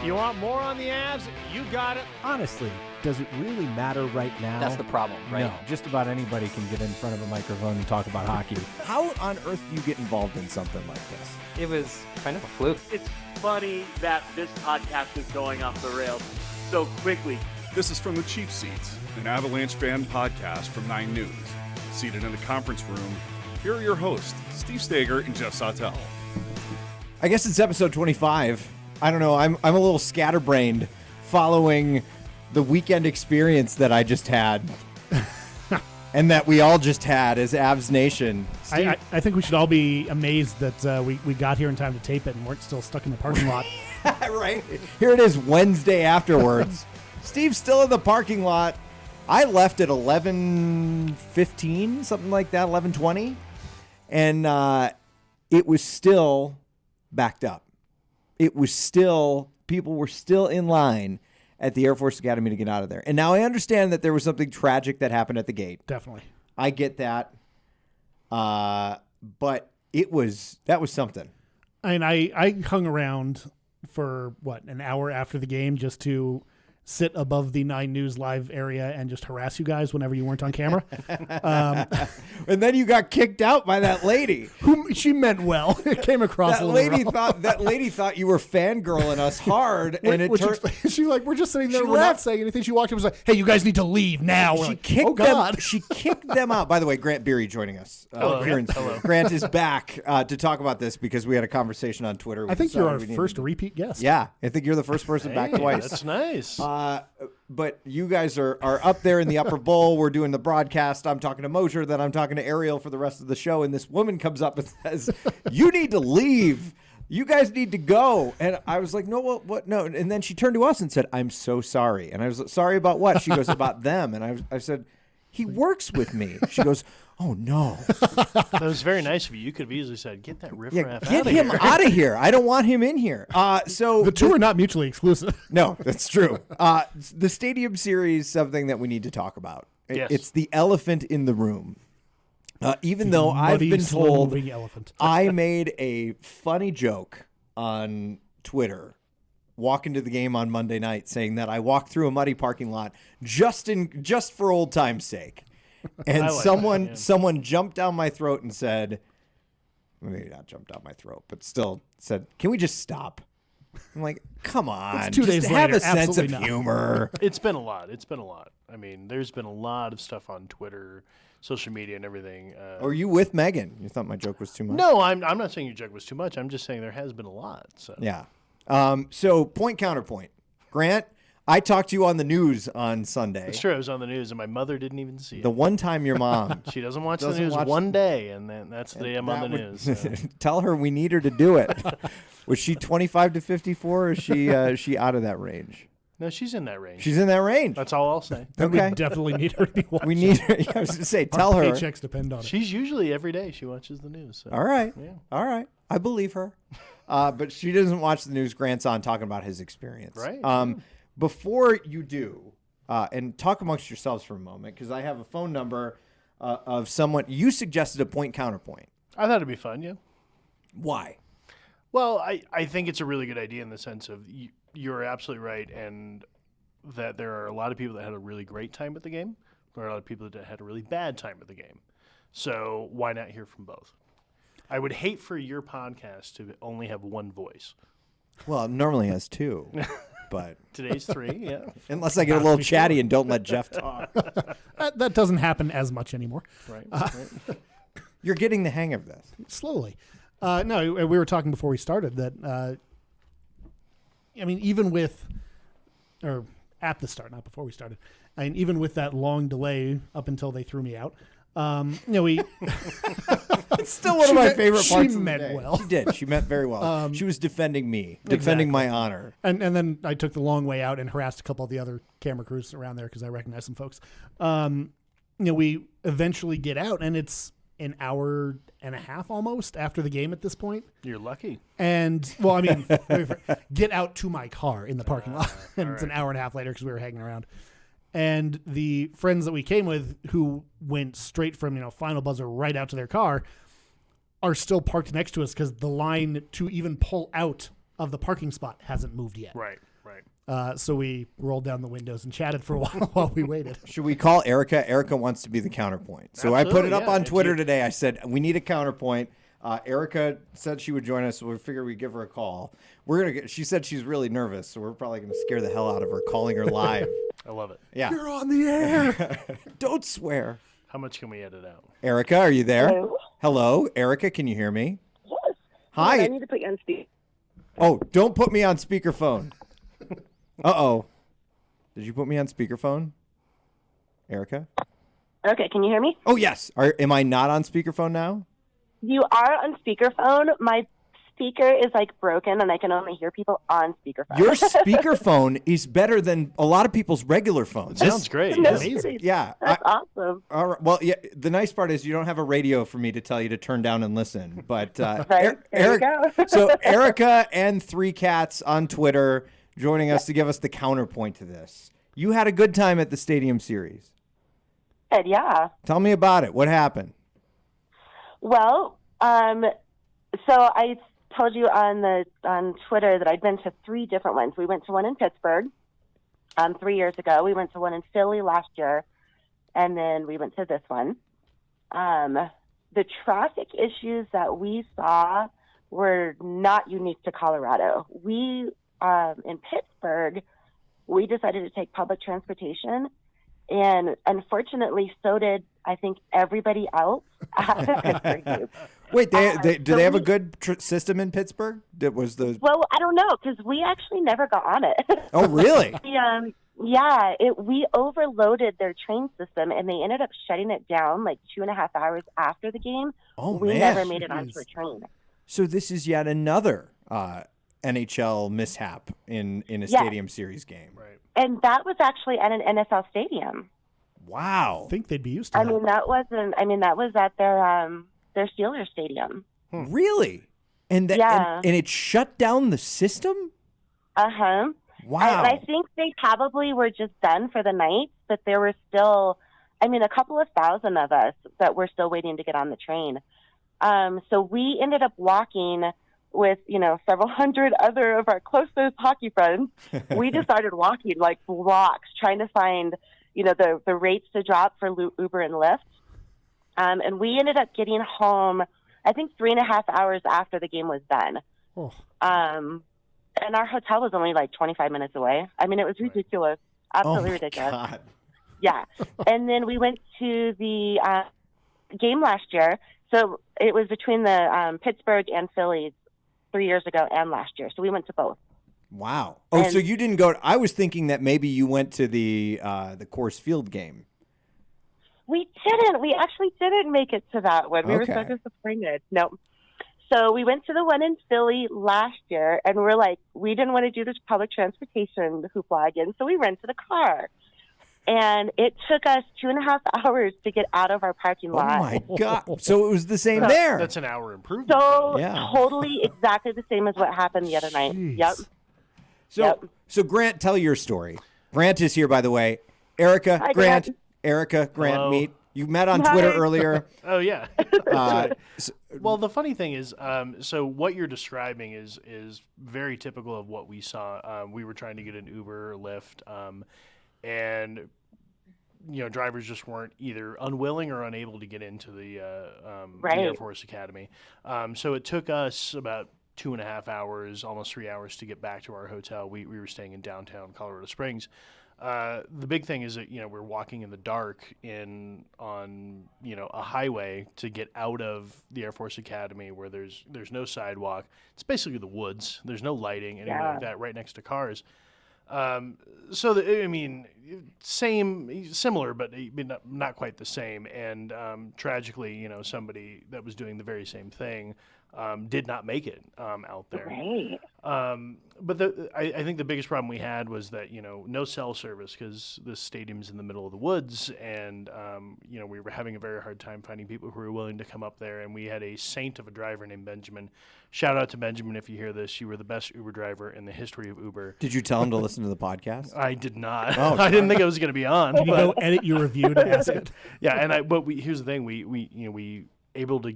You want more on the Avs? You got it. Honestly, does it really matter right now? That's the problem, right? No, just about anybody can get in front of a microphone and talk about hockey. How on earth do you get involved in something like this? It was kind of a fluke. It's funny that this podcast is going off the rails so quickly. This is From the Cheap Seats, an Avalanche fan podcast from 9 News. Seated in the conference room, here are your hosts, Steve Stager and Jeff Sautel. I guess it's episode 25. I don't know. I'm a little scatterbrained following the weekend experience that I just had and that we all just had as Avs Nation. I think we should all be amazed that we got here in time to tape it and weren't still stuck in the parking lot. Right. Here it is Wednesday afterwards. Steve's still in the parking lot. I left at 11:15, something like that, 11:20. And it was still backed up. It was still, people were still in line at the Air Force Academy to get out of there. And now I understand that there was something tragic that happened at the gate. Definitely. I get that. But that was something. I mean, I hung around for, an hour after the game just to sit above the 9 News live area and just harass you guys whenever you weren't on camera. And then you got kicked out by that lady. Whom she meant well. It came across that a little lady rough. That lady thought you were fangirling us hard, and it turned. She like, we're just sitting there, we're left. not saying anything. She walked up and was like, "Hey, you guys need to leave now." We're She like, kicked oh God. them. She kicked them out. By the way, Grant Beery joining us. Hello. Grant is back to talk about this because we had a conversation on Twitter. I think you're our first repeat guest. Yeah, I think you're the first person back twice. That's nice. But you guys are up there in the upper bowl. We're doing the broadcast. I'm talking to Mosher, then I'm talking to Ariel for the rest of the show. And this woman comes up and says, "You need to leave. You guys need to go." And I was like, "No, what? No." And then she turned to us and said, "I'm so sorry." And I was like, "Sorry about what?" She goes, "About them." And I said, "He works with me." She goes, "Oh, no." That was very nice of you. You could have easily said, "Get that riffraff Get out of him here." out of here. I don't want him in here. So The two are not mutually exclusive. No, that's true. The Stadium Series, something that we need to talk about. Yes. It's the elephant in the room. Even though I've Muddy, been told slow-moving elephant. I made a funny joke on Twitter walking to the game on Monday night saying that I walked through a muddy parking lot just for old time's sake. And someone jumped down my throat and said, maybe not jumped down my throat, but still said, "Can we just stop?" I'm like, come on, It's 2 days just have later. a sense of Absolutely not. humor. It's been a lot. I mean, there's been a lot of stuff on Twitter, social media, and everything. Or you with Megan? You thought my joke was too much? No, I'm not saying your joke was too much. I'm just saying there has been a lot. So Yeah. So point counterpoint. Grant, I talked to you on the news on Sunday. it's true. I was on the news, and my mother didn't even see it. The one time your mom. She doesn't watch the doesn't news watch one day, and then that's the day I'm on the that news. would- So. Tell her we need her to do it. Was she 25 to 54, or is she out of that range? No, she's in that range. She's in that range. That's all I'll say. Okay. We definitely need her to be watching. We need her. I was going to say, tell Our her. paychecks depend on it. She's usually every day she watches the news. So. All right. Yeah. All right. I believe her. But she doesn't watch the news. Grant's on talking about his experience. Right. Before you do, and talk amongst yourselves for a moment, because I have a phone number of someone. You suggested a point counterpoint. I thought it'd be fun, yeah. Why? Well, I think it's a really good idea in the sense of you're absolutely right, and that there are a lot of people that had a really great time at the game. There are a lot of people that had a really bad time at the game. So why not hear from both? I would hate for your podcast to only have one voice. Well, it normally has two, but Today's 3, yeah. unless I get a little chatty and don't let Jeff talk. That doesn't happen as much anymore. Right. You're getting the hang of this. Slowly. No, we were talking before we started that, I mean, even with, or at the start, not before we started, I mean, even with that long delay up until they threw me out, we... It's still one of my favorite parts of She the meant day. well. She did. She meant very well. She was defending me, defending my honor. And then I took the long way out and harassed a couple of the other camera crews around there because I recognized some folks. We eventually get out, and it's an hour and a half almost after the game at this point. You're lucky. And, well, I mean, get out to my car in the parking lot. And it's an hour and a half later because we were hanging around. And the friends that we came with who went straight from, final buzzer right out to their car are still parked next to us because the line to even pull out of the parking spot hasn't moved yet. Right. Right. So we rolled down the windows and chatted for a while we waited. Should we call Erica? Erica wants to be the counterpoint. So I put it up yeah. on If Twitter you- today. I said, we need a counterpoint. Erica said she would join us, so we figured we'd give her a call. She said she's really nervous, so we're probably going to scare the hell out of her calling her live. I love it. Yeah. You're on the air. Don't swear. How much can we edit out? Erica, are you there? Hello? Hello? Erica, can you hear me? Yes. Hold on, I Hi. need to put you on speed. Oh, don't put me on speakerphone. Uh-oh. Did you put me on speakerphone? Erica? Okay, can you hear me? Oh, yes. Am I not on speakerphone now? You are on speakerphone. My speaker is like broken, and I can only hear people on speakerphone. Your speakerphone is better than a lot of people's regular phones. Sounds great. No, Yeah. Amazing. Yeah. That's awesome. All right. Well, yeah. The nice part is you don't have a radio for me to tell you to turn down and listen. But Right. There you go. so Erica and Three Cats on Twitter joining us to give us the counterpoint to this. You had a good time at the Stadium Series. And yeah. Tell me about it. What happened? Well, so I told you on Twitter that I'd been to 3 different ones. We went to one in Pittsburgh 3 years ago. We went to one in Philly last year, and then we went to this one. The traffic issues that we saw were not unique to Colorado. We in Pittsburgh, we decided to take public transportation, and unfortunately, so did I think everybody else at the Pittsburgh group. Wait, do so they have a we- good system in Pittsburgh? That was the. Well, I don't know because we actually never got on it. Oh, really? We overloaded their train system, and they ended up shutting it down like 2.5 hours after the game. Oh, we man. never made it onto a train. So this is yet another NHL mishap in a Yes. Stadium Series game. Right. And that was actually at an NFL stadium. Wow. I think they'd be used to I that. mean, that was at their Steelers stadium. Really? And that Yeah. and it shut down the system? Uh-huh. Wow. And I think they probably were just done for the night, but there were still, a couple of thousand of us that were still waiting to get on the train. So we ended up walking with, several hundred other of our closest hockey friends. We just started walking like blocks, trying to find, the rates to drop for Uber and Lyft. And we ended up getting home, I think 3.5 hours after the game was done. Oh. And our hotel was only like 25 minutes away. It was ridiculous. Absolutely oh my ridiculous. God. Yeah. And then we went to the game last year. So it was between the Pittsburgh and Phillies 3 years ago and last year. So we went to both. Wow. Oh, And- so you didn't go. I was thinking that maybe you went to the Coors Field game. We didn't. We actually didn't make it to that one. We were so Okay. disappointed. No. So we went to the one in Philly last year, and we're like, we didn't want to do this public transportation hoopla again, so we rented a car. And it took us 2.5 hours to get out of our parking Oh lot. my God. So it was the same So- there. That's an hour improvement. So Yeah. totally exactly the same as what happened the other night. Jeez. Yep. So, Yep. so Grant, tell your story. Grant is here, by the way. Erica, Hi, Grant, Grant. Erica, Grant, Hello. meet. You met on Hi. Twitter earlier. Oh yeah. S- Well, the funny thing is, so what you're describing is very typical of what we saw. We were trying to get an Uber or Lyft, and drivers just weren't either unwilling or unable to get into the Air Right. Force Academy. So it took us about 2.5 hours, almost 3 hours, to get back to our hotel. We were staying in downtown Colorado Springs. The big thing is that we're walking in the dark on a highway to get out of the Air Force Academy where there's no sidewalk. It's basically the woods. There's no lighting, anything Yeah. like that, right next to cars. Similar, but not quite the same. And tragically, somebody that was doing the very same thing did not make it out there. Right. But I think the biggest problem we had was that no cell service because the stadium's in the middle of the woods, and we were having a very hard time finding people who were willing to come up there. And we had a saint of a driver named Benjamin. Shout out to Benjamin if you hear this. You were the best Uber driver in the history of Uber. Did you tell him to listen to the podcast? I did not. Oh, I didn't think I was going to be on. Can you but- go edit your review to ask it? yeah, but here's the thing: we able to.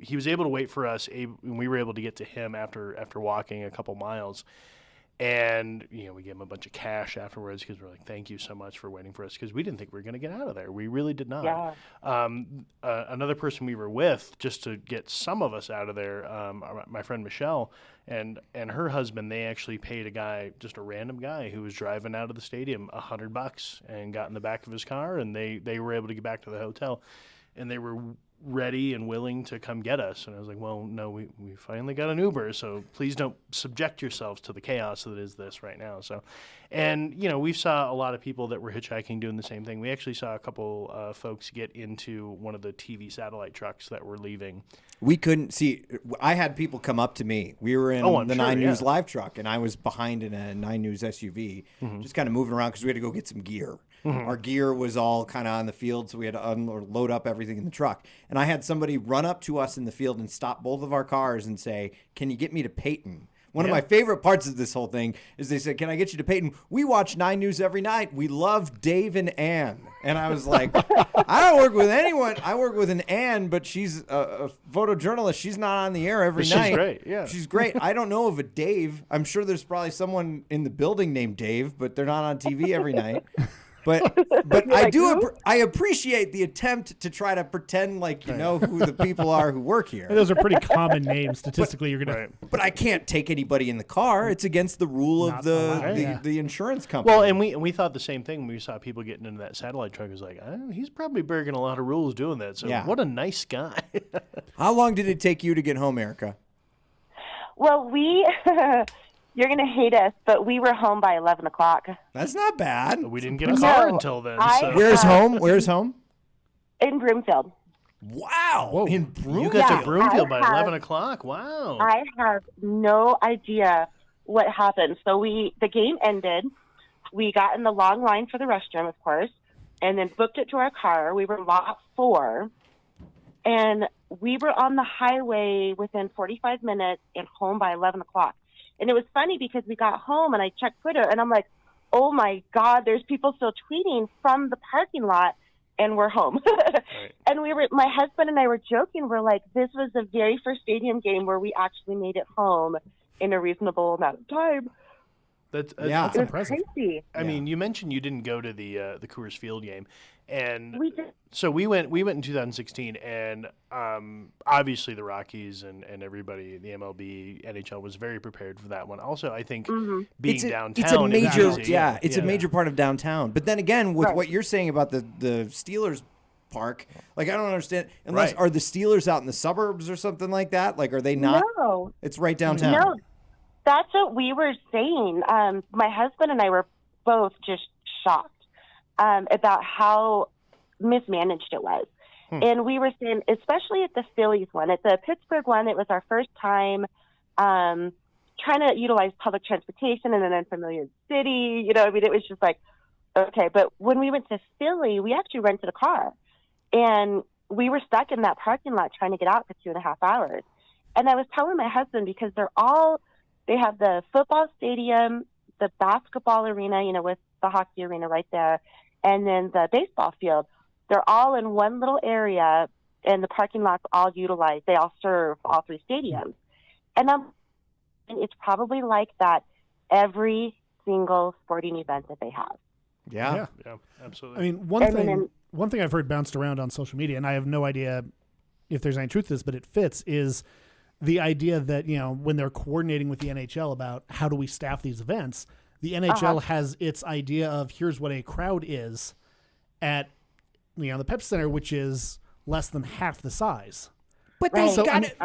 He was able to wait for us, and we were able to get to him after walking a couple miles. And, we gave them a bunch of cash afterwards because we're like, thank you so much for waiting for us, because we didn't think we were going to get out of there. We really did not. Yeah. Another person we were with, just to get some of us out of there, my friend Michelle and her husband, they actually paid a guy, just a random guy who was driving out of the stadium, $100 and got in the back of his car, and they were able to get back to the hotel, and they were ready and willing to come get us. And I was like, well, no, we finally got an Uber, so please don't subject yourselves to the chaos that is this right now. So, and we saw a lot of people that were hitchhiking doing the same thing. We actually saw a couple folks get into one of the TV satellite trucks that were leaving. We couldn't see. I had people come up to me. We were in the 9 News live truck, and I was behind in a 9 News SUV, just kind of moving around because we had to go get some gear. Our gear was all kind of on the field, so we had to load up everything in the truck. And I had somebody run up to us in the field and stop both of our cars and say, "Can you get me to Peyton?" One of my favorite parts of this whole thing is they said, "Can I get you to Peyton? We watch 9 News every night. We love Dave and Ann." And I was like, I don't work with anyone. I work with an Ann, but she's a photojournalist. She's not on the air every night. She's great, yeah. She's great. I don't know of a Dave. I'm sure there's probably someone in the building named Dave, but they're not on TV every night. But I appreciate the attempt to try to pretend like you know who the people are who work here. And those are pretty common names. Statistically, you're gonna. But I can't take anybody in the car. It's against the rule of the insurance company. Well, and we thought the same thing when we saw people getting into that satellite truck. It was like, he's probably breaking a lot of rules doing that. So what a nice guy. How long did it take you to get home, Erica? Well, you're going to hate us, but we were home by 11 o'clock. That's not bad. We didn't get a car until then. Where's home? Where's home? In Broomfield. Wow. Whoa. In Broomfield? You got to Broomfield by 11 o'clock? Wow. I have no idea what happened. So the game ended. We got in the long line for the restroom, of course, and then booked it to our car. We were lot 4, and we were on the highway within 45 minutes and home by 11 o'clock. And it was funny because we got home and I checked Twitter and I'm like, oh my God, there's people still tweeting from the parking lot and we're home. Right. And my husband and I were joking. We're like, this was the very first stadium game where we actually made it home in a reasonable amount of time. That's impressive. Crazy. I mean, you mentioned you didn't go to the Coors Field game, and we did. So we went in 2016, and obviously the Rockies and everybody, the MLB, NHL was very prepared for that one. Also, I think being downtown, it's a major, it's a major part of downtown. But then again, with what you're saying about the Steelers park, like I don't understand. Unless are the Steelers out in the suburbs or something like that? Like, are they not? No, it's right downtown. No. That's what we were saying. My husband and I were both just shocked about how mismanaged it was. And we were saying, especially at the Phillies one, at the Pittsburgh one, it was our first time trying to utilize public transportation in an unfamiliar city. It was just like, okay. But when we went to Philly, we actually rented a car. And we were stuck in that parking lot trying to get out for 2.5 hours. And I was telling my husband, because they have the football stadium, the basketball arena, with the hockey arena right there, and then the baseball field. They're all in one little area, and the parking lots all utilized. They all serve all 3 stadiums. And it's probably like that every single sporting event that they have. Yeah, absolutely. I mean, one thing I've heard bounced around on social media, and I have no idea if there's any truth to this, but it fits, is the idea that, when they're coordinating with the NHL about how do we staff these events, the NHL has its idea of here's what a crowd is at, the Pepsi Center, which is less than half the size. But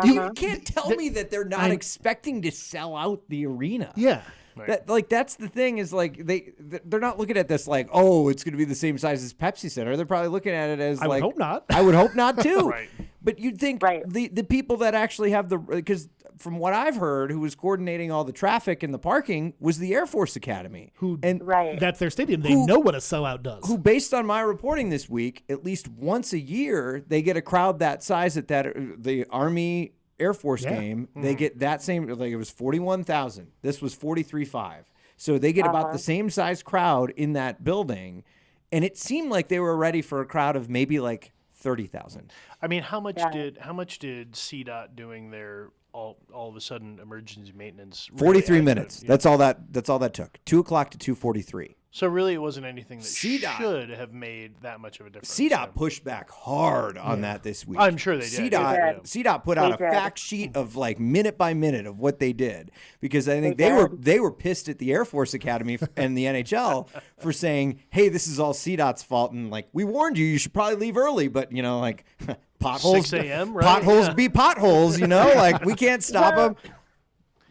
you can't tell me that they're not expecting to sell out the arena. Yeah. Right. That's the thing is they're not looking at this like, oh, it's going to be the same size as Pepsi Center. They're probably looking at it as I would hope not. I would hope not too. Right. But you'd think the people that actually have because from what I've heard, who was coordinating all the traffic and the parking was the Air Force Academy. That's their stadium. They know what a sellout does. Who, based on my reporting this week, at least once a year, they get a crowd that size at the Army Air Force game. They get that same, like it was 41,000. This was 43.5. So they get about the same size crowd in that building. And it seemed like they were ready for a crowd of maybe like 30,000. I mean, how much did CDOT doing their all of a sudden emergency maintenance. Really 43 added minutes. it, That's all that took. 2 o'clock to 2:43. So really, it wasn't anything that CDOT should have made that much of a difference. CDOT pushed back hard on that this week. I'm sure they did. CDOT put out a did. fact sheet of like minute by minute of what they did, because I think they were pissed at the Air Force Academy and the NHL for saying, "Hey, this is all CDOT's fault," and like, we warned you should probably leave early, but you know, like potholes, 6 a.m., right? potholes be potholes, you know, like we can't stop them.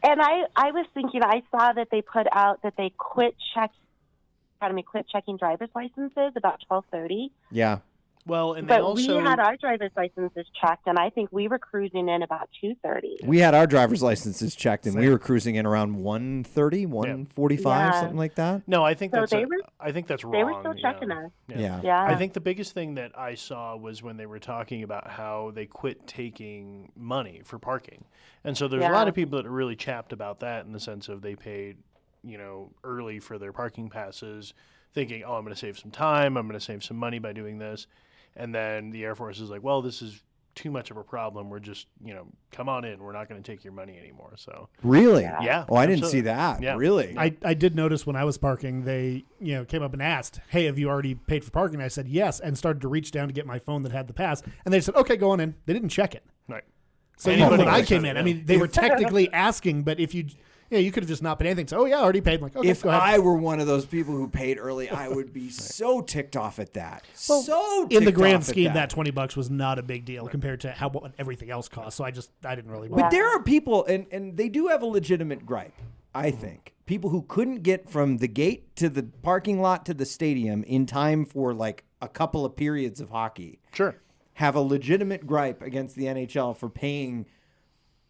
And I was thinking, I saw that they put out that they quit checking driver's licenses about 12:30. Yeah. Well, and they But also we had our driver's licenses checked, and I think we were cruising in about 2:30. We had our driver's licenses checked, and we were cruising in around 1:30, 1:45, Yeah. something like that. no, I think So that's they were- I think that's wrong. They were still yeah. checking us. Yeah. Yeah. I think the biggest thing that I saw was when they were talking about how they quit taking money for parking. And so there's a lot of people that are really chapped about that, in the sense of they paid, early for their parking passes, thinking, oh, I'm going to save some time, I'm going to save some money by doing this. And then the Air Force is like, well, this is too much of a problem. We're just, come on in. We're not going to take your money anymore. So Really? yeah. Oh, I didn't absolutely. see that. Yeah. Really? I did notice when I was parking, they came up and asked, "Hey, have you already paid for parking?" I said yes, and started to reach down to get my phone that had the pass, and they said, "Okay, go on in." They didn't check it. Right. So Anybody when I can came check in, it, I mean, they were technically asking, but if you could have just not paid anything. So, I already paid. I'm like, okay, If go ahead. I were one of those people who paid early, I would be so ticked off at that. Well, so in the ticked grand off at scheme, that $20 was not a big deal compared to what everything else cost. So I didn't really. But there are people, and they do have a legitimate gripe, I think. People who couldn't get from the gate to the parking lot to the stadium in time for like a couple of periods of hockey Sure. have a legitimate gripe against the NHL for paying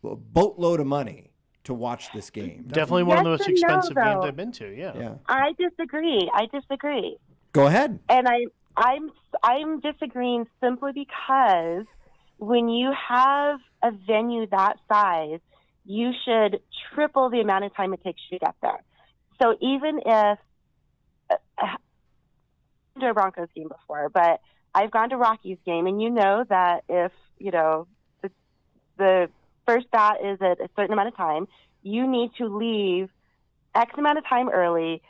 a boatload of money to watch this game. Definitely one of the Yes most and no, expensive games though. I've been to. Yeah. Yeah. I disagree. Go ahead. And I'm disagreeing simply because when you have a venue that size, you should triple the amount of time it takes you to get there. So even if I've been to a Broncos game before, but I've gone to Rockies game, and you know that if the first bat is at a certain amount of time, you need to leave X amount of time early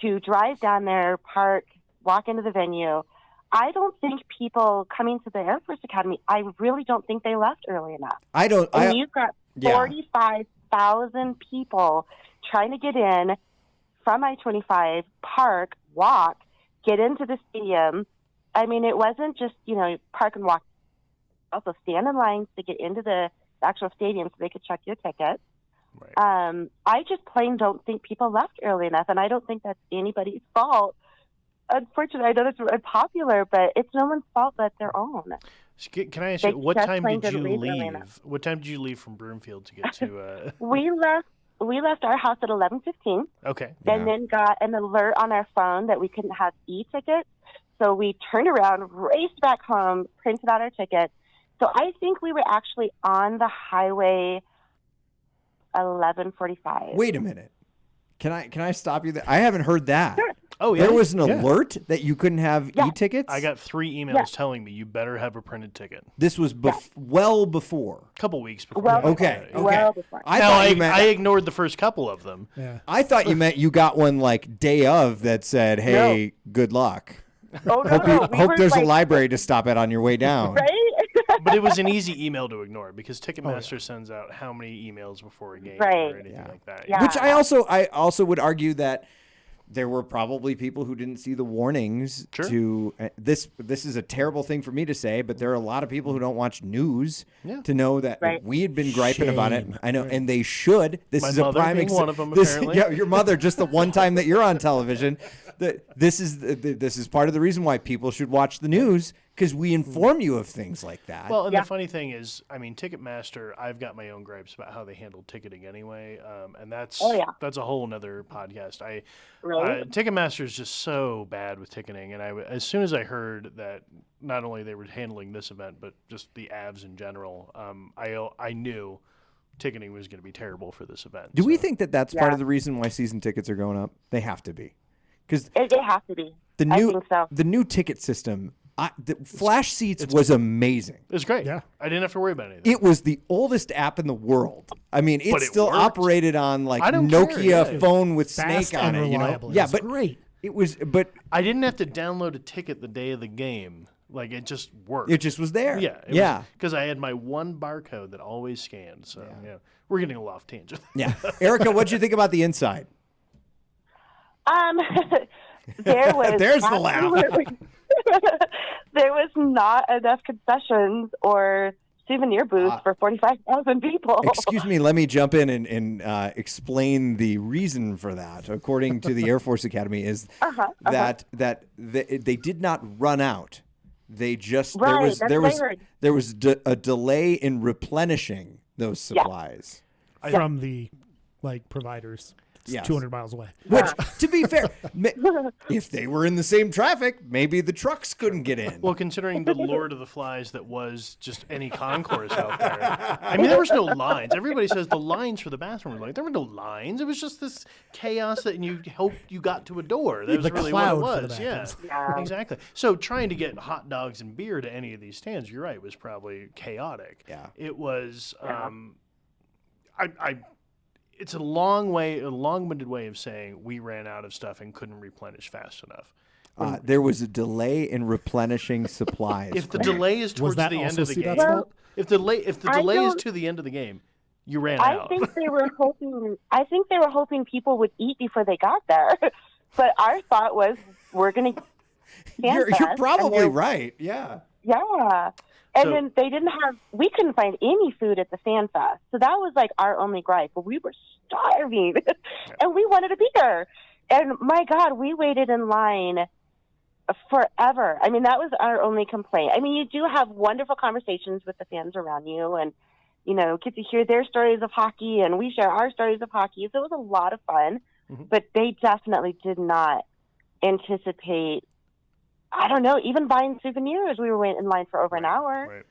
to drive down there, park, walk into the venue. I don't think people coming to the Air Force Academy, I really don't think they left early enough. And you've got 45,000 people trying to get in from I-25, park, walk, get into the stadium. I mean, it wasn't just, park and walk. Also stand in lines to get into the actual stadium so they could check your ticket. Right. I just plain don't think people left early enough, and I don't think that's anybody's fault. Unfortunately, I know that's unpopular, but it's no one's fault but their own. Can I ask They you, what just time plain did you didn't leave early leave? enough. What time did you leave from Broomfield to get to? We left our house at 11:15, Okay. and then got an alert on our phone that we couldn't have e-tickets. So we turned around, raced back home, printed out our tickets. So I think we were actually on the highway 11:45. Wait a minute. Can I stop you there? I haven't heard that. Sure. Oh, yeah. There was an alert that you couldn't have e-tickets? I got 3 emails telling me you better have a printed ticket. This was well before. A couple weeks before. Well, Okay. Well before. I Now, thought you meant I ignored the first couple of them. Yeah. I thought you meant you got one like day of that said, "Hey, good luck. Oh, no, Hope we were there's a like- library to stop at on your way down." Right? But it was an easy email to ignore because Ticketmaster sends out how many emails before a game Right. or anything like that. Yeah. Which I also would argue that there were probably people who didn't see the warnings Sure. to this is a terrible thing for me to say, but there are a lot of people who don't watch news to know that Right. we had been griping about it. Shame. I know, and they should. This My is a mother prime being one of them, this, apparently. yeah, your mother just the one time that you're on television. This is part of the reason why people should watch the news, because we inform you of things like that. Well, and Yeah. the funny thing is, I mean, Ticketmaster, I've got my own gripes about how they handle ticketing anyway, and that's that's a whole nother podcast. Really? Ticketmaster is just so bad with ticketing, and as soon as I heard that not only they were handling this event, but just the Avs in general, I knew ticketing was going to be terrible for this event. Do we So- think that that's part of the reason why season tickets are going up? They have to be, because It has to be. the I new think so. the new ticket system The Flash Seats was amazing. It was great. Yeah. I didn't have to worry about anything. It was the oldest app in the world. I mean, it But it still worked. operated on like I don't care, Nokia yeah. phone with Fast Snake on and it. You know, reliable. It yeah, was but great. it was, but I didn't have to download a ticket the day of the game. Like, it just worked. it just was there. Yeah. Because I had my one barcode that always scanned. So, yeah. We're getting a little off tangent. Yeah. Erica, what'd you think about the inside? There was There's the laugh. absolutely- there was not enough concessions or souvenir booths for 45,000 people. Excuse me, let me jump in and explain the reason for that. According to the Air Force Academy, is that they did not run out. They just Right, that's what I heard. there was a delay in replenishing those supplies. From the providers. It's Yes. 200 miles away. Which, to be fair, if they were in the same traffic, maybe the trucks couldn't get in. Well, considering the Lord of the Flies that was just any concourse out there. I mean, there was no lines. Everybody says the lines for the bathroom were like, there were no lines. It was just this chaos that you hoped you got to a door. That was The really what it cloud for the was. Yeah, Yeah. exactly. So trying to get hot dogs and beer to any of these stands, you're right, was probably chaotic. Yeah. It was, it's a long-winded way of saying we ran out of stuff and couldn't replenish fast enough. There was a delay in replenishing supplies. If the delay is towards that the end also of the game, CDOT's fault? if the delay is don't- to the end of the game, you ran I out. think they were hoping people would eat before they got there. But our thought was we're going to you're probably right. Yeah. Yeah. And So- then we couldn't find any food at the Fan Fest. So that was like our only gripe. But we were starving and we wanted a beer. And my God, we waited in line forever. I mean, that was our only complaint. I mean, you do have wonderful conversations with the fans around you and, get to hear their stories of hockey and we share our stories of hockey. So it was a lot of fun, but they definitely did not anticipate, I don't know, even buying souvenirs. We were waiting in line for over an hour. Right.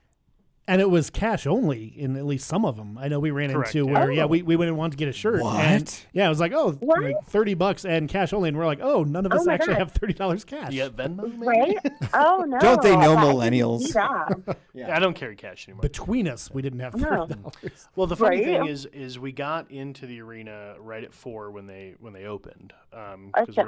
And it was cash only in at least some of them. I know we ran Correct, into yeah. where, we went and wanted to get a shirt. What? And, it was like, What? like $30 and cash only. And we're like, none of us my actually God. have $30 cash. Yeah, Venmo, maybe? Right? Oh, no. Don't they know I didn't millennials? see that. Yeah, I don't carry cash anymore. Between us, we didn't have $30. Well, the funny Right? thing is we got into the arena right at 4 when they opened. Because Okay.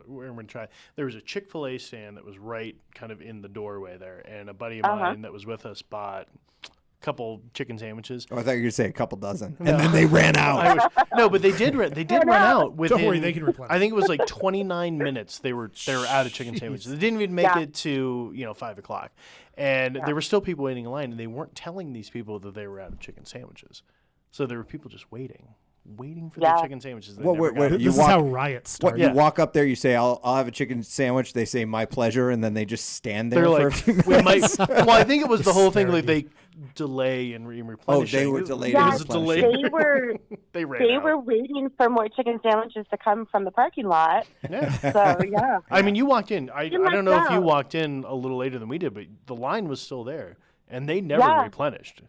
we're going to try. There was a Chick-fil-A stand that was right kind of in the doorway there, and a buddy of mine that was with us bought a couple chicken sandwiches. Oh, I thought you were going to say a couple dozen. And then they ran out. No, but they did run out within. Don't worry, they can replenish. I think it was like 29 minutes. They were out of chicken sandwiches. They didn't even make it to 5 o'clock, and there were still people waiting in line, and they weren't telling these people that they were out of chicken sandwiches. So there were people just waiting for their chicken sandwiches. They Well, never got wait, it. you This is walk- how riots What, started. you walk up there, you say, I'll have a chicken sandwich. They say, my pleasure. And then they just stand there They're for a like, few we minutes. might. Well, I think it was the whole thing. Like they delay in replenishing. they were delayed It in was a delay. They were They ran they out. were waiting for more chicken sandwiches to come from the parking lot. Yeah. So yeah. I mean, you walked in. I You don't know if missed you out. walked in a little later than we did, but the line was still there, and they never Yeah. replenished.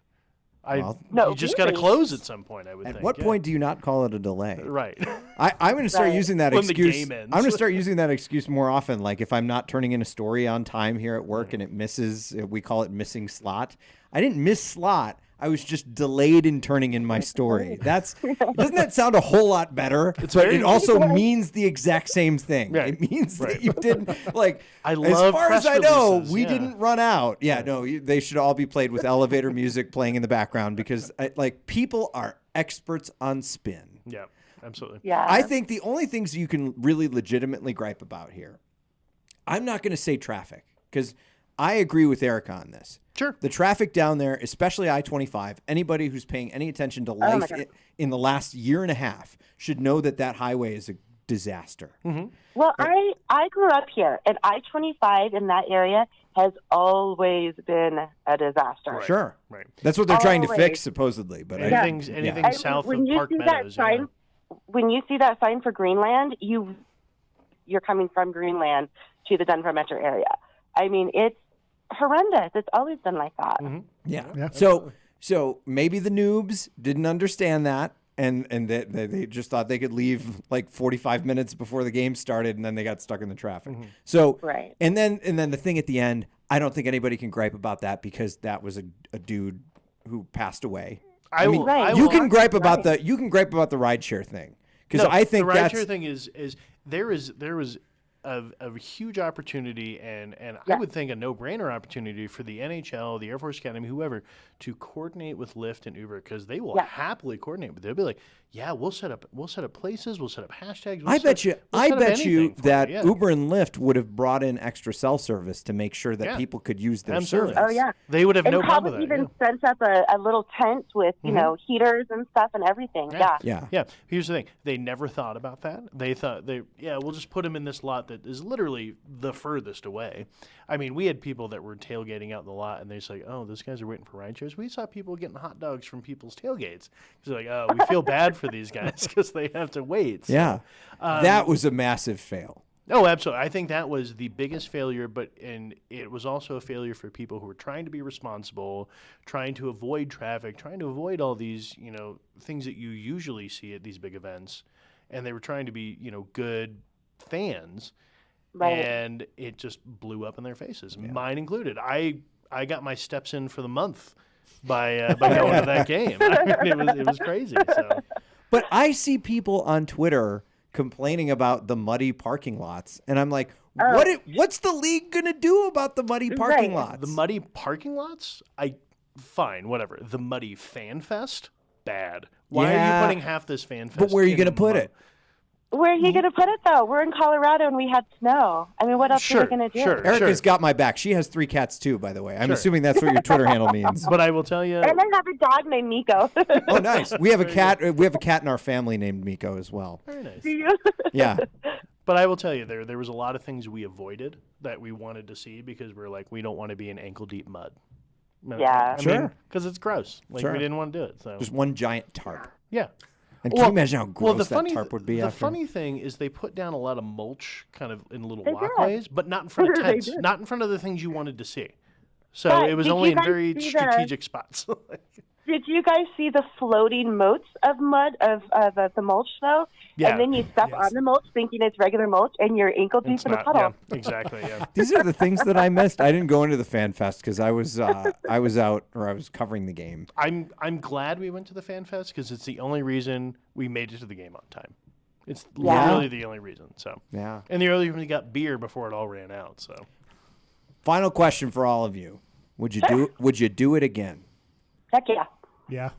No, you just got to really? close at some point. I would At think. what yeah. point do you not call it a delay? Right. I'm going to start Right. using that When the excuse. game ends. I'm going to start using that excuse more often. Like if I'm not turning in a story on time here at work and it misses, we call it missing slot. I didn't miss slot. I was just delayed in turning in my story. Doesn't that sound a whole lot better? But very- it also means the exact same thing. Right. It means Right. that you didn't like. I as love far as press I know, releases, we yeah. didn't run out. Yeah, no, they should all be played with elevator music playing in the background because people are experts on spin. Yeah. Absolutely. Yeah. I think the only things you can really legitimately gripe about here, I'm not going to say traffic because I agree with Erica on this. Sure. The traffic down there, especially I-25, anybody who's paying any attention to my life God. in the last year and a half should know that highway is a disaster. Well, I grew up here, and I-25 in that area has always been a disaster. Right. Sure. Right. That's what they're trying to Always. fix, supposedly. But Yeah. Anything I- south when of you Park see Meadows. that sign, when you see that sign for Greenland, you're coming from Greenland to the Denver metro area. I mean, it's horrendous. It's always been like that. Yeah. Yeah. So maybe the noobs didn't understand that, and they just thought they could leave like 45 minutes before the game started, and then they got stuck in the traffic. So Right. and then the thing at the end, I don't think anybody can gripe about that because that was a dude who passed away. I mean, will. Right. I you will- can gripe about Right. the rideshare thing because No, I think the that's rideshare thing is there was a huge opportunity and I Yeah. would think a no-brainer opportunity for the NHL, the Air Force Academy, whoever, to coordinate with Lyft and Uber because they will Yeah. happily coordinate. But they'll be like, yeah, we'll set up places, we'll set up hashtags. I bet you anything for that yeah. Uber and Lyft would have brought in extra cell service to make sure that Yeah. people could use their Absolutely. service. Oh, yeah. They would have And no problem probably with that. even sent up a little tent with, you know, heaters and stuff and everything. Yeah. Yeah. Yeah. Yeah, here's the thing. They never thought about that. They thought we'll just put them in this lot that is literally the furthest away. I mean, we had people that were tailgating out in the lot, and they're just like, oh, those guys are waiting for ride shares. We saw people getting hot dogs from people's tailgates. So like, oh, we feel bad for these guys because they have to wait. So, Yeah. That was a massive fail. Oh, absolutely. I think that was the biggest failure, and it was also a failure for people who were trying to be responsible, trying to avoid traffic, trying to avoid all these, things that you usually see at these big events, and they were trying to be, good fans, Right. and it just blew up in their faces, mine included. I got my steps in for the month by going to that game. I mean, it was crazy. So. But I see people on Twitter complaining about the muddy parking lots, and I'm like, what's the league gonna do about the muddy parking Right. lots? The muddy parking lots? Fine, whatever. The muddy fan fest? Bad. Why are Yeah. you putting half this fan fest? But where are you in gonna put mud? it? Where are you going to put it, though? We're in Colorado and we had snow. I mean, what else Sure, are we going to do? sure. Erica's got my back. She has 3 cats too, by the way. I'm Sure. assuming that's what your Twitter handle means. But I will tell you, And I have a dog named Miko. Oh, nice. We have a cat. We have a cat in our family named Miko as well. very nice. Do you? Yeah. But I will tell you, there was a lot of things we avoided that we wanted to see because we're like, we don't want to be in ankle deep mud. Yeah. Sure. Because it's gross. Like Sure. we didn't want to do it. So Just one giant tarp. yeah. And can you imagine how gross the that tarp would be The after? funny thing is they put down a lot of mulch kind of in little They did. walkways, but not in front of They tents, did. not in front of the things you wanted to see. So But it was did only you in guys very see the- strategic spots. Did you guys see the floating moats of mud, of the mulch, though? Yeah. And then you step on the mulch thinking it's regular mulch, and you're ankle deep It's in a not, puddle. yeah, exactly, yeah. These are the things that I missed. I didn't go into the fan fest because I was out or I was covering the game. I'm glad we went to the Fan Fest because it's the only reason we made it to the game on time. It's Yeah. literally the only reason. So Yeah. and the only reason we got beer before it all ran out. So Final question for all of you: Would you do it again? Heck yeah. Yeah.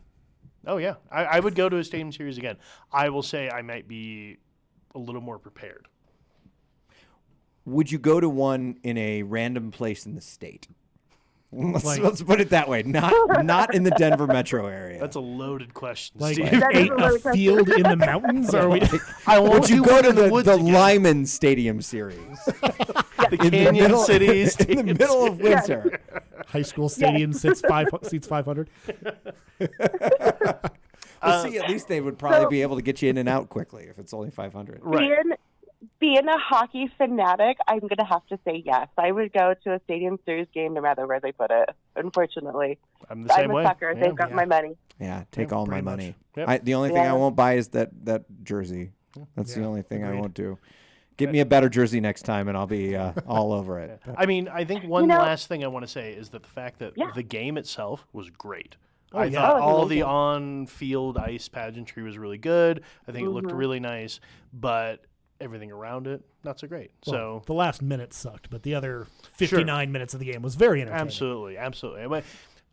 oh yeah, I would go to a stadium series again. I will say I might be a little more prepared. Would you go to one in a random place in the state? Like- Let's put it that way. Not in the Denver metro area. That's a loaded question, Like Steve. That is a a really tough field in the mountains? Or are we? I won't Would you do go one to in the woods the again. Lyman Stadium series the in Canyon the middle, Cities in the middle of winter? High school stadium seats 500. Well, see, at least they would probably be able to get you in and out quickly if it's only 500. Right. Being a hockey fanatic, I'm going to have to say yes. I would go to a Stadium Series game no matter where they put it, unfortunately. I'm the same I'm way. a sucker. Yeah. They've got my money. Yeah, take all my pretty much. money. Yep. The only thing I Yeah. won't buy is that jersey. That's the Yeah, only thing I agreed. won't do. Get me a better jersey next time, and I'll be all over it. I mean, I think one know- last thing I want to say is that the fact that Yeah. the game itself was great. Oh, I yeah. thought Oh, it was all the amazing. on-field ice pageantry was really good. I think it looked Mhm. really nice, but everything around it, not so great. Well, So the last minute sucked, but the other 59 minutes of the game was very entertaining. absolutely, absolutely. But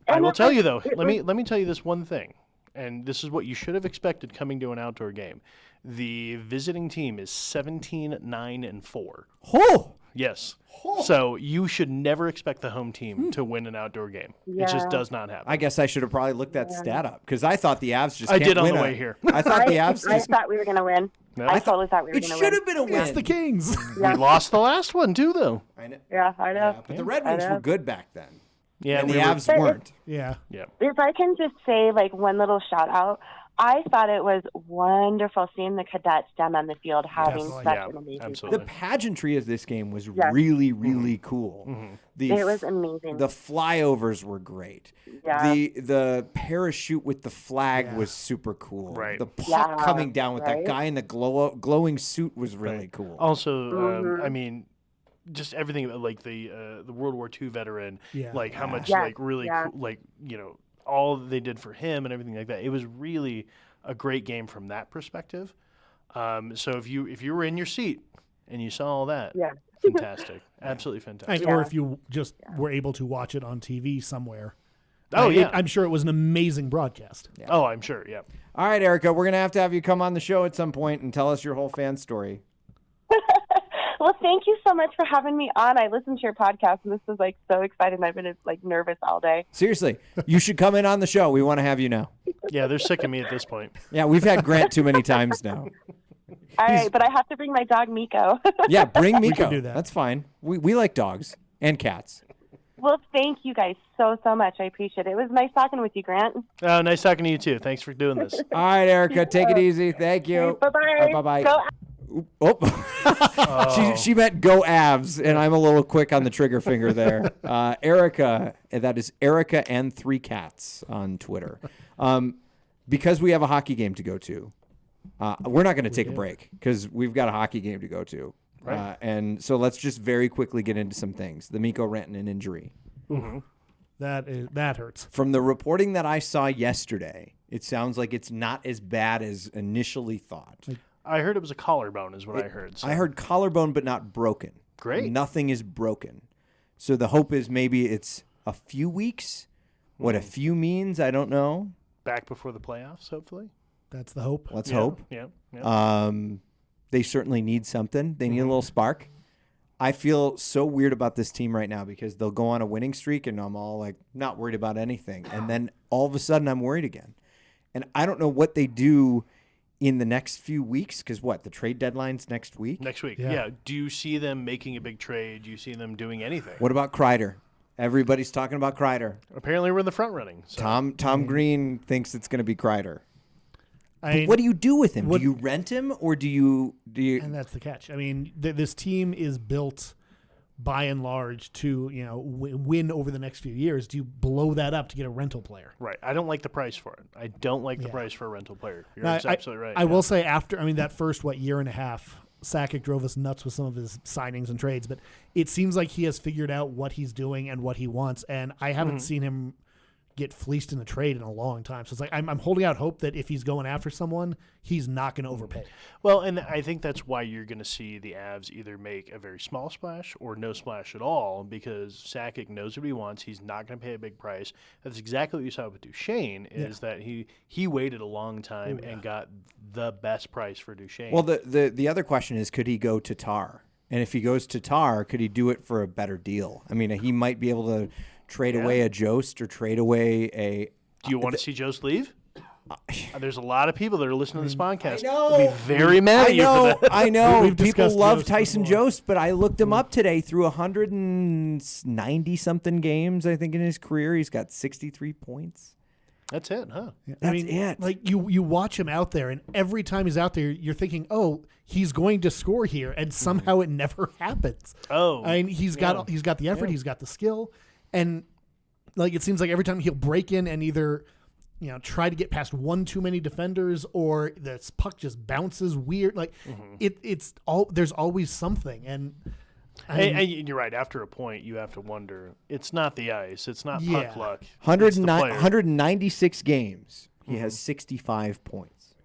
I And will it tell was- you though. it Let me tell you this one thing, and this is what you should have expected coming to an outdoor game. The visiting team is 17-9-4. Oh, Yes. So you should never expect the home team to win an outdoor game. It just Yeah. does not happen. I guess I should have probably looked that stat up because I thought the Avs just. I can't did on win the a- way here. I thought the I Avs just. thought we were going to win. No? I totally thought we were It going to should win. have been a win. It's the Kings. Yeah. We lost the last one too, though. I know. Yeah, I know. Yeah, but the Red Wings were good back then, Yeah, and we the were- Avs weren't. Yeah. Yeah. If I can just say, like, one little shout out, I thought it was wonderful seeing the cadets down on the field having Yes. such Yeah, an amazing absolutely. The pageantry of this game was Yes. really, really cool. It was amazing. The flyovers were great. Yeah. The parachute with the flag Yeah. was super cool. Right. The puck Yeah, coming down with that right? guy in the glowing suit was really cool. Also, I mean, just everything like the World War II veteran, Yeah. like how much Yes, like really yeah. cool, like all they did for him and everything like that. It was really a great game from that perspective. So if you were in your seat and you saw all that, Yeah. fantastic, absolutely fantastic. Or if you just were able to watch it on TV somewhere. Oh, yeah. I'm sure it was an amazing broadcast. Oh, I'm sure. Yeah. All right, Erica, we're going to have you come on the show at some point and tell us your whole fan story. Well, thank you so much for having me on. I listened to your podcast, and this was like so exciting. I've been like nervous all day. Seriously, you should come in on the show. We want to have you now. Yeah, they're sick of me at this point. Yeah, we've had Grant too many times now. All right, but I have to bring my dog Miko. Yeah, bring Miko. can do that. That's fine. We like dogs and cats. Well, thank you guys so much. I appreciate it. It was nice talking with you, Grant. Oh, nice talking to you too. Thanks for doing this. All right, Erica, take it easy. Thank you. Bye-bye. Bye-bye. Go Oh. she meant go Avs, and I'm a little quick on the trigger finger there. Erica, that is Erica and 3 cats on Twitter. Because we have a hockey game to go to, we're not going to take a break because we've got a hockey game to go to. Right. And so let's just very quickly get into some things. The Mikko Rantanen injury. That hurts. From the reporting that I saw yesterday, it sounds like it's not as bad as initially thought. I heard it was a collarbone, is what I heard. So. I heard collarbone, but not broken. Great. Nothing is broken. So the hope is maybe it's a few weeks. What a few means, I don't know. Back before the playoffs, hopefully. That's the hope. Let's hope. Yeah. They certainly need something. They need a little spark. I feel so weird about this team right now because they'll go on a winning streak and I'm all like not worried about anything. And then all of a sudden I'm worried again. And I don't know what they do in the next few weeks because the trade deadline's next week? Next week. Yeah. Yeah. Do you see them making a big trade? Do you see them doing anything? What about Kreider? Everybody's talking about Kreider. Apparently we're in the front running. So. Tom Green thinks it's going to be Kreider. I mean, What do you do with him? what- Do you rent him or do you? and that's the catch. I mean, this team is built by and large to win over the next few years. Do you blow that up to get a rental player? Right. I don't like the price for it. I don't like the Yeah. price for a rental player. You're Now, absolutely right. I will say that first year and a half, Sakic drove us nuts with some of his signings and trades, but it seems like he has figured out what he's doing and what he wants, and I haven't seen him get fleeced in a trade in a long time. So it's like I'm holding out hope that if he's going after someone, he's not going to overpay. Well, and I think that's why you're going to see the Avs either make a very small splash or no splash at all because Sakic knows what he wants. He's not going to pay a big price. That's exactly what you saw with Duchesne is that he waited a long time and got the best price for Duchesne. Well, the other question is, could he go to Tar? And if he goes to Tar, could he do it for a better deal? I mean, he might be able to trade away a Jost or trade away a. Do you want to see Jost leave? There's a lot of people that are listening to this podcast. I know. They'll be very mad at you for that. I know. We've People discussed love Jost Tyson before. Jost, but I looked him up today through 190 something games. I think in his career, he's got 63 points. That's it, huh? That's it. Like you watch him out there, and every time he's out there, you're thinking, "Oh, he's going to score here," and somehow it never happens. Oh, I mean, he's got the effort, he's got the skill, and like it seems like every time he'll break in and either try to get past one too many defenders or this puck just bounces weird. Like there's always something, and. And you're right. After a point, you have to wonder. It's not the ice. It's not puck luck. 196 games. He has 65 points.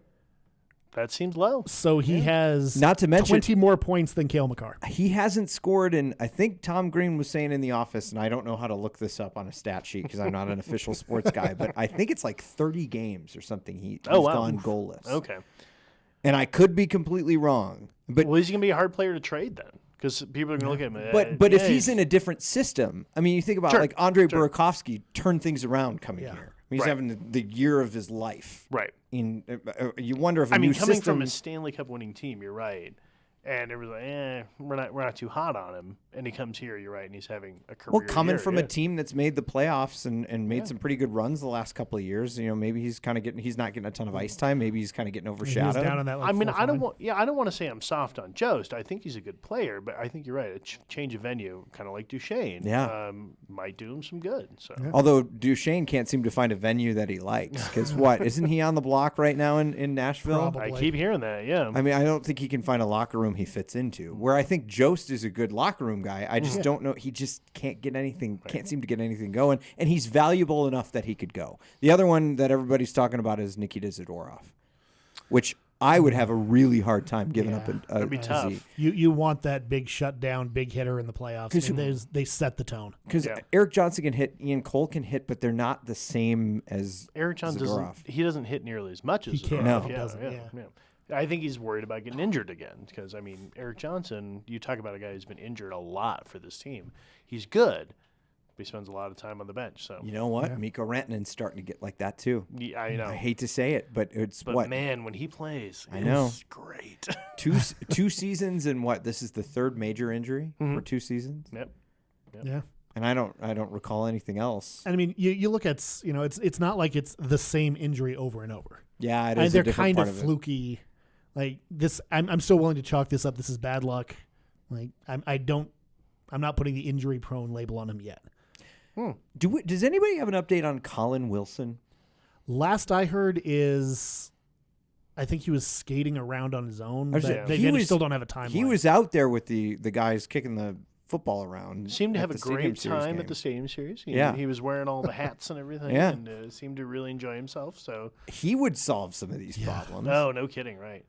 That seems low. So he has Not to mention- 20 more points than Cale Makar. He hasn't scored in, I think Tom Green was saying in the office, and I don't know how to look this up on a stat sheet because I'm not an official sports guy, but I think it's like 30 games or something he's gone goalless. Okay. And I could be completely wrong. But Well, he's going to be a hard player to trade then because people are going to look at him. But if he's in a different system, I mean, you think about Sure, like Andre Burakovsky turned things around coming here. I mean, he's Right. having the year of his life. Right. You wonder if I a mean, new coming system. from a Stanley Cup winning team, you're right. And everyone's like, we're not too hot on him. And he comes here, you're right, and he's having a career Well, coming year, from yeah. a team that's made the playoffs and made some pretty good runs the last couple of years, maybe he's not getting a ton of ice time. Maybe he's kind of getting He was overshadowed. down on that. Like, I mean, fourth I don't line. want to say I'm soft on Jost. I think he's a good player, but I think you're right. A change of venue, kind of like Duchesne, might do him some good. So Although Duchesne can't seem to find a venue that he likes, because isn't he on the block right now in Nashville? Probably. I keep hearing that. Yeah, I mean, I don't think he can find a locker room he fits into. Where I think Jost is a good locker room guy, I just don't know. He just can't get anything. Can't seem to get anything going, and he's valuable enough that he could go. The other one that everybody's talking about is Nikita Zadorov, which I would have a really hard time giving up. That'd be tough. You want that big shutdown, big hitter in the playoffs. I mean, they set the tone. Because Eric Johnson can hit, Ian Cole can hit, but they're not the same as Eric Johnson doesn't hit nearly as much as He can't. Zadorov. No. Yeah, He doesn't, yeah. I think he's worried about getting injured again because, I mean, Eric Johnson, you talk about a guy who's been injured a lot for this team. He's good, but he spends a lot of time on the bench. So You know what? Mikko Rantanen's starting to get like that too. yeah, I know. I hate to say it, but But man, when he plays, I know. it's great. two seasons and this is the third major injury for 2 seasons. Yep. Yeah. And I don't recall anything else. And I mean, you look at it's not like it's the same injury over and over. Yeah, it And is. they're a different kind part of it. fluky. Like this, I'm still willing to chalk this up. This is bad luck. Like I'm not putting the injury prone label on him yet. Does anybody have an update on Colin Wilson? Last I heard is, I think he was skating around on his own. They still don't have a timeline. He was out there with the guys kicking the football around. Seemed to at have a the Stadium great Series time game. at the Stadium Series. He was wearing all the hats and everything, Yeah. and seemed to really enjoy himself. So He would solve some of these problems. no kidding, right?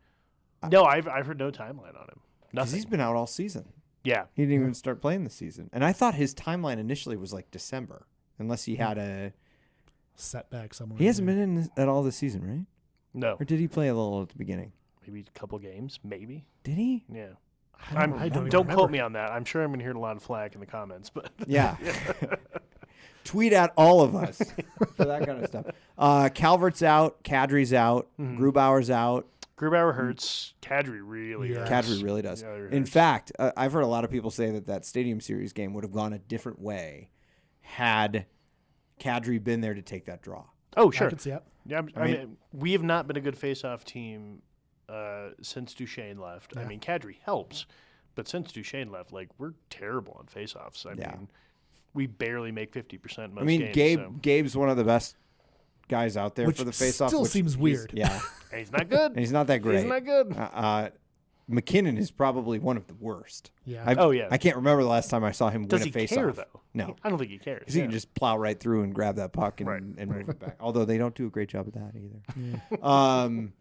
No, I've heard no timeline on him. Because Nothing. he's been out all season. Yeah, He didn't even start playing the season. And I thought his timeline initially was like December, unless he had a. setback somewhere. He hasn't been in at all this season, right? no, Or did he play a little at the beginning? maybe a couple games, maybe. Did he? Yeah. I don't even Don't remember. quote me on that. I'm sure I'm going to hear a lot of flack in the comments, but Yeah. Tweet at all of us for that kind of stuff. Calvert's out. Kadri's out. Grubauer's out. Grubauer hurts. Kadri really Yeah. hurts. Kadri really does. Yeah, In fact, I've heard a lot of people say that Stadium Series game would have gone a different way had Kadri been there to take that draw. Oh, I sure. could see it. Yeah, I mean, we have not been a good face-off team since Duchesne left. I mean, Kadri helps, but since Duchesne left, we're terrible on face-offs. I mean, we barely make 50% most games. Gabe's one of the best guys out there Which for the face-off. still seems weird. Yeah. And he's not good. And he's not that great. He's not good. McKinnon is probably one of the worst. Yeah. I can't remember the last time I saw him Does win he a face-off. care, though? No. I don't think he cares. Because he can just plow right through and grab that puck and, Right, and move it back. Although they don't do a great job of that either.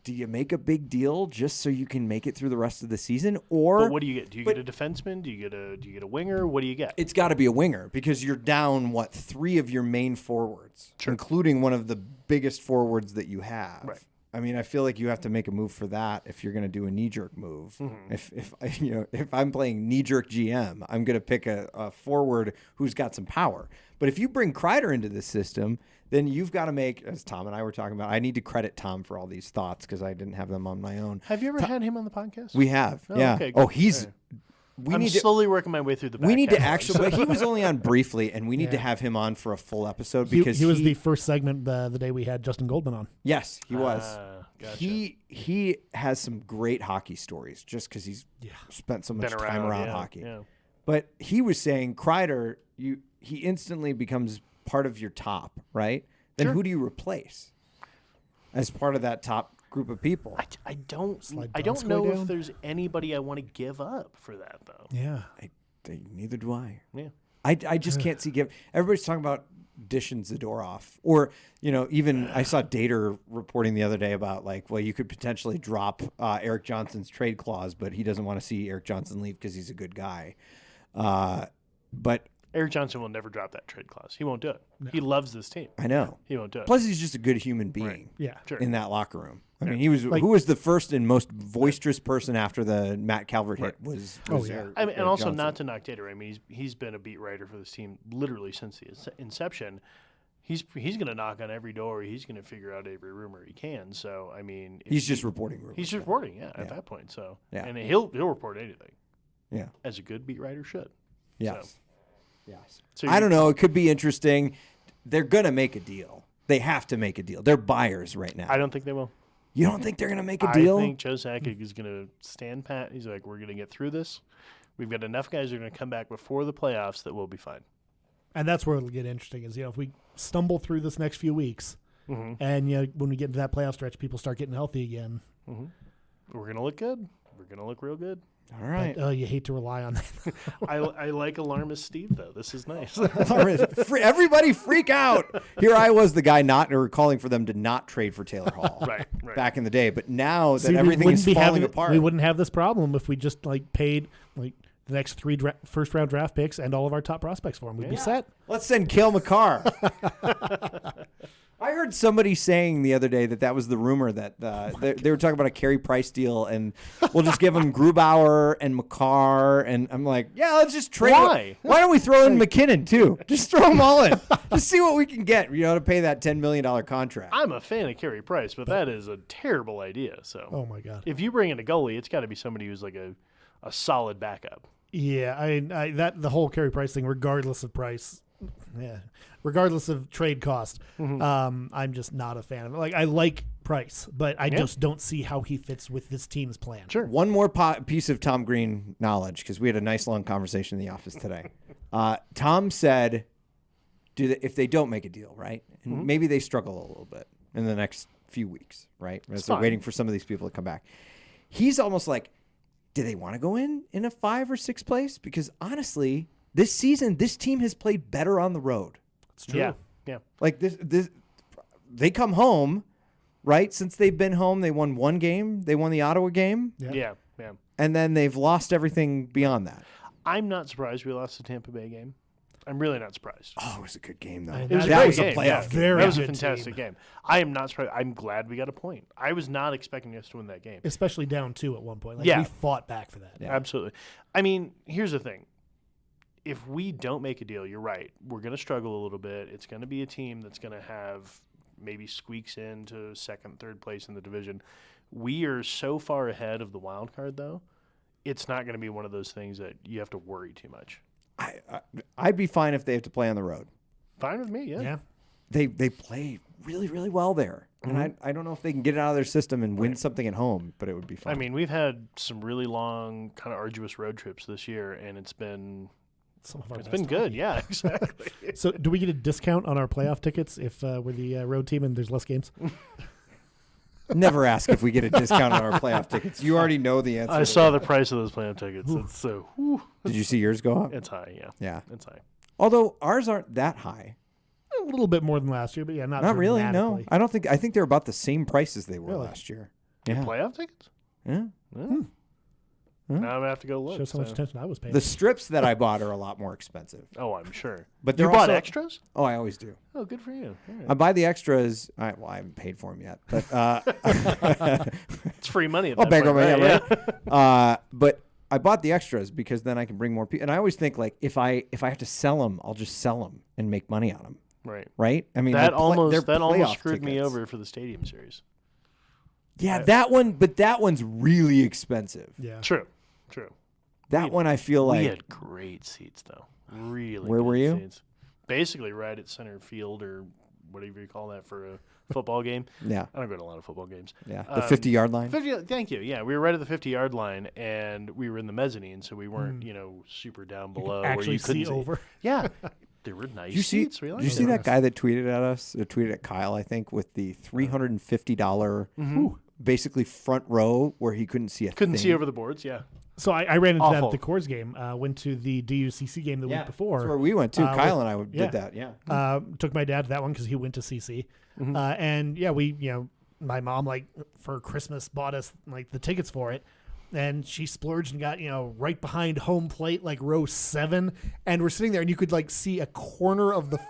Do you make a big deal just so you can make it through the rest of the season, or But what do you get? Do you get a defenseman? Do you get a winger? What do you get? it's got to be a winger because you're down 3 of your main forwards, including one of the biggest forwards that you have. Right. I mean, I feel like you have to make a move for that if you're going to do a knee-jerk move. If I'm playing knee-jerk GM, I'm going to pick a forward who's got some power. But if you bring Kreider into this system, then you've got to make, as Tom and I were talking about, I need to credit Tom for all these thoughts because I didn't have them on my own. Have you ever had him on the podcast? We have, Oh, yeah. okay, Oh, good. he's. All We I'm need to. slowly working my way through the back We need to catalog, actually. so- He was only on briefly, and we need to Yeah. have him on for a full episode He, because he was the first segment the day we had Justin Goldman on. Yes, he was. Gotcha. He has some great hockey stories just because he's spent so much Been time around yeah, hockey. Yeah. But he was saying Kreider, he instantly becomes part of your top, right? Then Sure. who do you replace as part of that top group of people? I don't Slide I don't Donskoy know down? if there's anybody I want to give up for that though. Yeah. Neither do I. Yeah. I just can't see everybody's talking about dishing Zadorov, or even I saw Dater reporting the other day about you could potentially drop Eric Johnson's trade clause, but he doesn't want to see Eric Johnson leave because he's a good guy. But Eric Johnson will never drop that trade clause. He won't do it. He loves this team. I know. He won't do it. Plus, he's just a good human being Yeah. Sure. in that locker room. I mean, he was who was the first and most boisterous person after the Matt Calvert hit was Oh, yeah. Eric- I mean, and Eric also Johnson. not to knock Dater. I mean, he's been a beat writer for this team literally since the inception. he's going to knock on every door. He's going to figure out every rumor he can. So I mean, He's just reporting rumors. He's just reporting, at that point. So Yeah. and he'll report anything. Yeah. As a good beat writer should. Yes. So, Yes. so I don't know. It could be interesting. They're going to make a deal. They have to make a deal. They're buyers right now. I don't think they will. You don't think they're going to make a deal? I think Joe Sakic is going to stand pat. He's like, we're going to get through this. We've got enough guys who are going to come back before the playoffs that we'll be fine. And that's where it'll get interesting is, if we stumble through this next few weeks and, when we get into that playoff stretch, people start getting healthy again. We're going to look good. We're going to look real good. All right. But, you hate to rely on that. I like alarmist Steve, though. This is nice. Everybody freak out. Here I was the guy calling for them to not trade for Taylor Hall right. back in the day. But now that See, we everything wouldn't is be falling having- apart. We wouldn't have this problem if we just paid the next 3 first-round draft picks and all of our top prospects for them. We'd be set. Let's send Cale Makar. I heard somebody saying the other day that was the rumor that they were talking about a Carey Price deal, and we'll just give them Grubauer and Makar, and I'm like, yeah, let's just trade. Why? Why don't we throw in McKinnon too? Just throw them all in. Just see what we can get, to pay that $10 million contract. I'm a fan of Carey Price, but that is a terrible idea. So, Oh, my God. if you bring in a goalie, it's got to be somebody who's like a solid backup. Yeah, the whole Carey Price thing, regardless of price, regardless of trade cost, I'm just not a fan of it. I like Price, but I just don't see how he fits with this team's plan. Sure. One more piece of Tom Green knowledge, because we had a nice long conversation in the office today. Tom said, if they don't make a deal, right, and maybe they struggle a little bit in the next few weeks, right, as they're waiting for some of these people to come back, he's almost like, do they want to go in a 5 or 6 place? Because honestly, this season, this team has played better on the road. It's true. Yeah. Like this, they come home, right? Since they've been home, they won 1 game. They won the Ottawa game. Yeah. And then they've lost everything beyond that. I'm not surprised we lost the Tampa Bay game. I'm really not surprised. Oh, it was a good game, though. It It was a that great was game. a playoff yeah. game. Very That was a good fantastic game. I am not surprised. I'm glad we got a point. I was not expecting us to win that game. Especially down 2 at one point. Yeah. We fought back for that. Yeah. Absolutely. I mean, here's the thing. If we don't make a deal, you're right. We're going to struggle a little bit. It's going to be a team that's going to have maybe squeaks into 2nd, 3rd place in the division. We are so far ahead of the wild card, though. It's not going to be one of those things that you have to worry too much. I'd be fine if they have to play on the road. Fine with me, yeah. They play really, really well there. And I don't know if they can get it out of their system and win something at home, but it would be fun. I mean, we've had some really long, kind of arduous road trips this year, and it's been Some of our it's best been good. hockey. Yeah, exactly. So, do we get a discount on our playoff tickets if we're the road team and there's less games? Never ask if we get a discount on our playoff tickets. You already know the answer. I saw the price of those playoff tickets. It's so Did you see yours go up? it's high. Yeah, Yeah. it's high. Although ours aren't that high. A little bit more than last year, but not Really, no. dramatically. I don't think. I think they're about the same price as they were Really? last year. The Yeah. playoff tickets? Yeah. Now I'm gonna have to go look. Shows how much so- attention I was paying. The strips that I bought are a lot more expensive. Oh, I'm sure. But You they're bought also- extras? Oh, I always do. Oh, good for you. All right. I buy the extras. I haven't paid for them yet, but It's free money. At I'll that beg point, them, right? yeah, right. But I bought the extras because then I can bring more people. And I always think if I have to sell them, I'll just sell them and make money on them. Right. Right? I mean, That they're almost playoff screwed me tickets. over for the stadium series. Yeah, that one. But that one's really expensive. yeah. True. That one I feel like. We had great seats though. Really. Where good were you? Seats. Basically, right at center field or whatever you call that for a football game. Yeah, I don't go to a lot of football games. yeah. The 50-yard line. 50, thank you. Yeah, we were right at the 50-yard line, and we were in the mezzanine, so we weren't, super down below where Actually you couldn't see over. Yeah, there were nice Did you see? seats. We Did liked you see them. that guy that tweeted at us? Or tweeted at Kyle, I think, with the $350 basically front row where he couldn't see a Couldn't thing. see over the boards. Yeah, So I ran into that Awful. at the Coors game. Went to the DUCC game the week before. That's where we went to. Kyle with- and I did that. Yeah. Took my dad to that one because he went to CC. And my mom for Christmas bought us the tickets for it. And she splurged and got, right behind home plate, row 7. And we're sitting there and you could see a corner of the,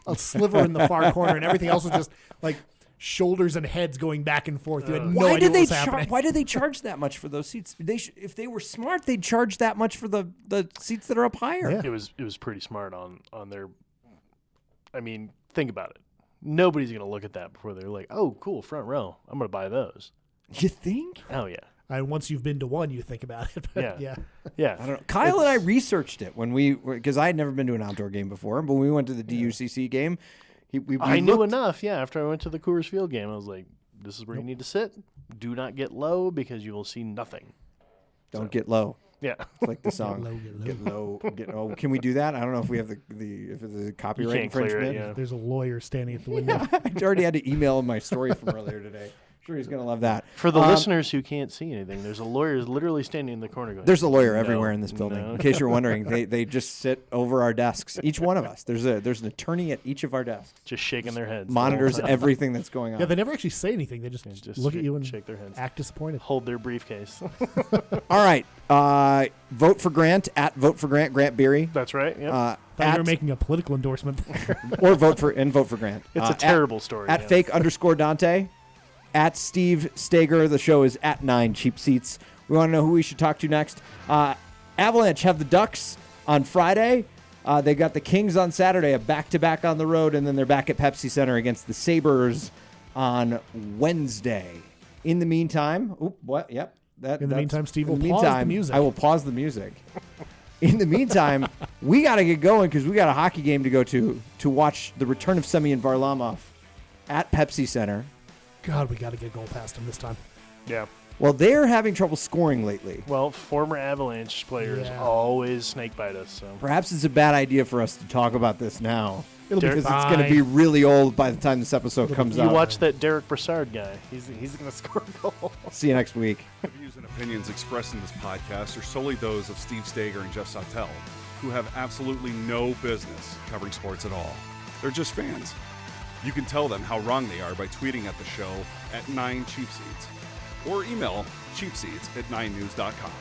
a sliver in the far corner, and everything else was just shoulders and heads going back and forth. You had no idea what was happening. Why do they charge that much for those seats? If they were smart, they'd charge that much for the seats that are up higher. Yeah. it was pretty smart on their. I mean, think about it. nobody's going to look at that before they're like, oh, cool, front row. I'm going to buy those. You think? Oh, yeah. And once you've been to one, you think about it. But Yeah. yeah. Yeah. I don't know. Kyle and I researched it when because I had never been to an outdoor game before, but when we went to the DUCC game, I knew enough, after I went to the Coors Field game. I was like, this is where you need to sit. Do not get low because you will see nothing. Don't get low. Yeah. It's like the song. Get low. Get low. Can we do that? I don't know if we have if it's a copyright can't clear it, infringement. yeah. There's a lawyer standing at the window. I already had to email him my story from earlier today. Sure, he's gonna love that. For the listeners who can't see anything, there's a lawyer literally standing in the corner going, There's a lawyer "No, everywhere in this building. no." In case you're wondering, they just sit over our desks. Each one of us. There's an attorney at each of our desks. Just shaking their heads. the Monitors whole time. everything that's going on. Yeah, they never actually say anything. They just, Just look at you and shake their heads. act disappointed. Hold their briefcase. All right. Vote for Grant at Vote for Grant Beery. That's right. Yep. Thought you were making a political endorsement there. Or vote for Grant. It's a terrible story. At fake_Dante. At Steve Stager. The show is at 9 Cheap Seats. We want to know who we should talk to next. Avalanche have the Ducks on Friday. They got the Kings on Saturday, a back-to-back on the road, and then they're back at Pepsi Center against the Sabres on Wednesday. In the meantime, what? Yep. In the meantime, Steve will in the pause the meantime, music. I will pause the music. In the meantime, we got to get going because we got a hockey game to go to watch the return of Semyon Varlamov at Pepsi Center. God, we got to get a goal past him this time. Yeah. Well, they're having trouble scoring lately. Well, former Avalanche players always snake bite us. So Perhaps it's a bad idea for us to talk about this now. It'll be because it's fine. going to be really old by the time this episode comes you out. watch that Derek Brassard guy. He's going to score a goal. See you next week. The views and opinions expressed in this podcast are solely those of Steve Stager and Jeff Sautel, who have absolutely no business covering sports at all. They're just fans. You can tell them how wrong they are by tweeting at the show at 9cheapseats or email cheapseats@9news.com.